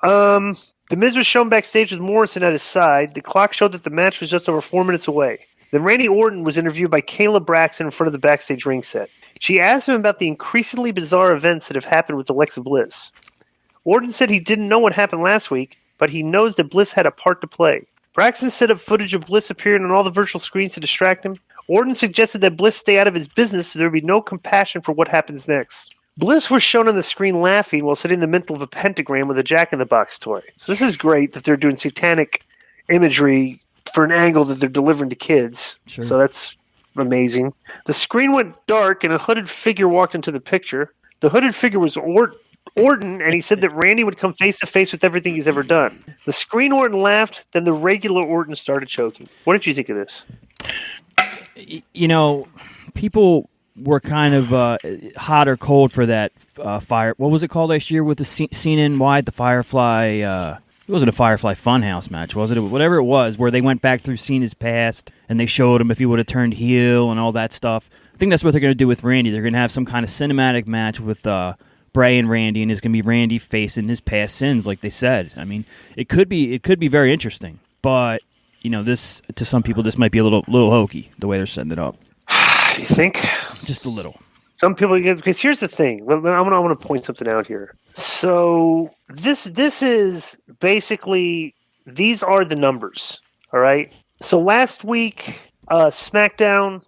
The Miz was shown backstage with Morrison at his side. The clock showed that the match was just over 4 minutes away. Then Randy Orton was interviewed by Kayla Braxton in front of the backstage ring set. She asked him about the increasingly bizarre events that have happened with Alexa Bliss. Orton said he didn't know what happened last week, but he knows that Bliss had a part to play. Braxton set up footage of Bliss appearing on all the virtual screens to distract him. Orton suggested that Bliss stay out of his business so there would be no compassion for what happens next. Bliss was shown on the screen laughing while sitting in the middle of a pentagram with a Jack-in-the-Box toy. So this is great that they're doing satanic imagery for an angle that they're delivering to kids. Sure. So that's amazing. The screen went dark and a hooded figure walked into the picture. The hooded figure was Orton, and he said that Randy would come face-to-face with everything he's ever done. The screen Orton laughed, then the regular Orton started choking. What did you think of this? You know, people were kind of hot or cold for that fire. What was it called last year with the Cena and Wyatt, the Firefly? It wasn't a Firefly Funhouse match, was it? Whatever it was, where they went back through Cena's past and they showed him if he would have turned heel and all that stuff. I think that's what they're going to do with Randy. They're going to have some kind of cinematic match with Bray and Randy, and it's going to be Randy facing his past sins, like they said. I mean, it could be very interesting, but you know, this to some people this might be a little hokey the way they're setting it up. You think? Just a little. Some people, because here's the thing. I'm gonna point something out here. So this is basically, these are the numbers. All right. So last week, SmackDown,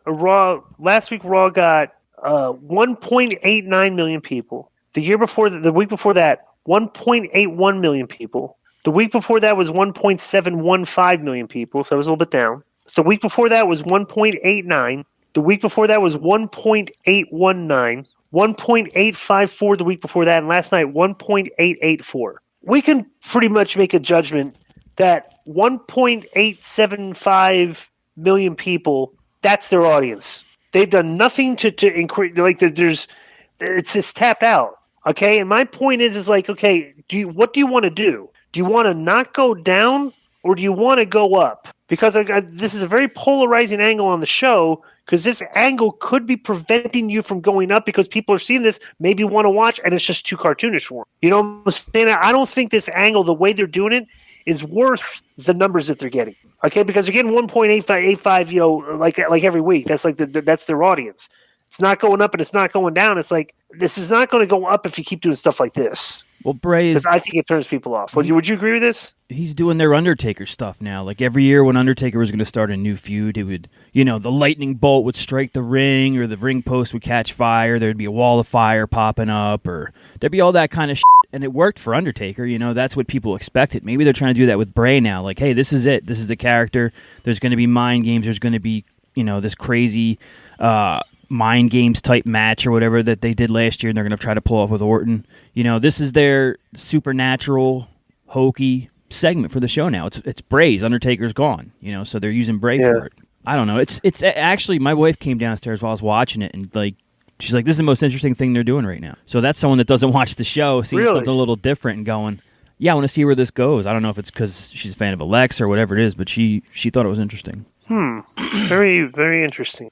last week Raw got 1.89 million people. The week before that, 1.81 million people. The week before that was 1.715 million people, so it was a little bit down. So the week before that was 1.89. The week before that was 1.819. 1.854 the week before that, and last night 1.884. We can pretty much make a judgment that 1.875 million people, that's their audience. They've done nothing to increase, like it's tapped out. Okay, and my point is like, okay, what do you want to do? Do you want to not go down, or do you want to go up? Because this is a very polarizing angle on the show, because this angle could be preventing you from going up because people are seeing this, maybe want to watch, and it's just too cartoonish for them. You know what I'm saying? I don't think this angle, the way they're doing it, is worth the numbers that they're getting. Okay, because they're getting 1.85, you know, like every week. That's like that's their audience. It's not going up and it's not going down. It's like, this is not going to go up if you keep doing stuff like this. Well, Bray is... Because I think it turns people off. Would you agree with this? He's doing their Undertaker stuff now. Like every year when Undertaker was going to start a new feud, it would, you know, the lightning bolt would strike the ring, or the ring post would catch fire. There'd be a wall of fire popping up, or there'd be all that kind of shit. And it worked for Undertaker. You know, that's what people expected. Maybe they're trying to do that with Bray now. Like, hey, this is it. This is the character. There's going to be mind games. There's going to be, you know, this crazy... mind games type match or whatever that they did last year, and they're going to try to pull off with Orton. You know, this is their supernatural, hokey segment for the show now. It's Bray's. Undertaker's gone, you know, so they're using Bray for it. I don't know. It's actually, my wife came downstairs while I was watching it, and like, she's like, this is the most interesting thing they're doing right now. So that's someone that doesn't watch the show, seeing something a little different and going, yeah, I want to see where this goes. I don't know if it's because she's a fan of Alexa or whatever it is, but she thought it was interesting. Very, very interesting.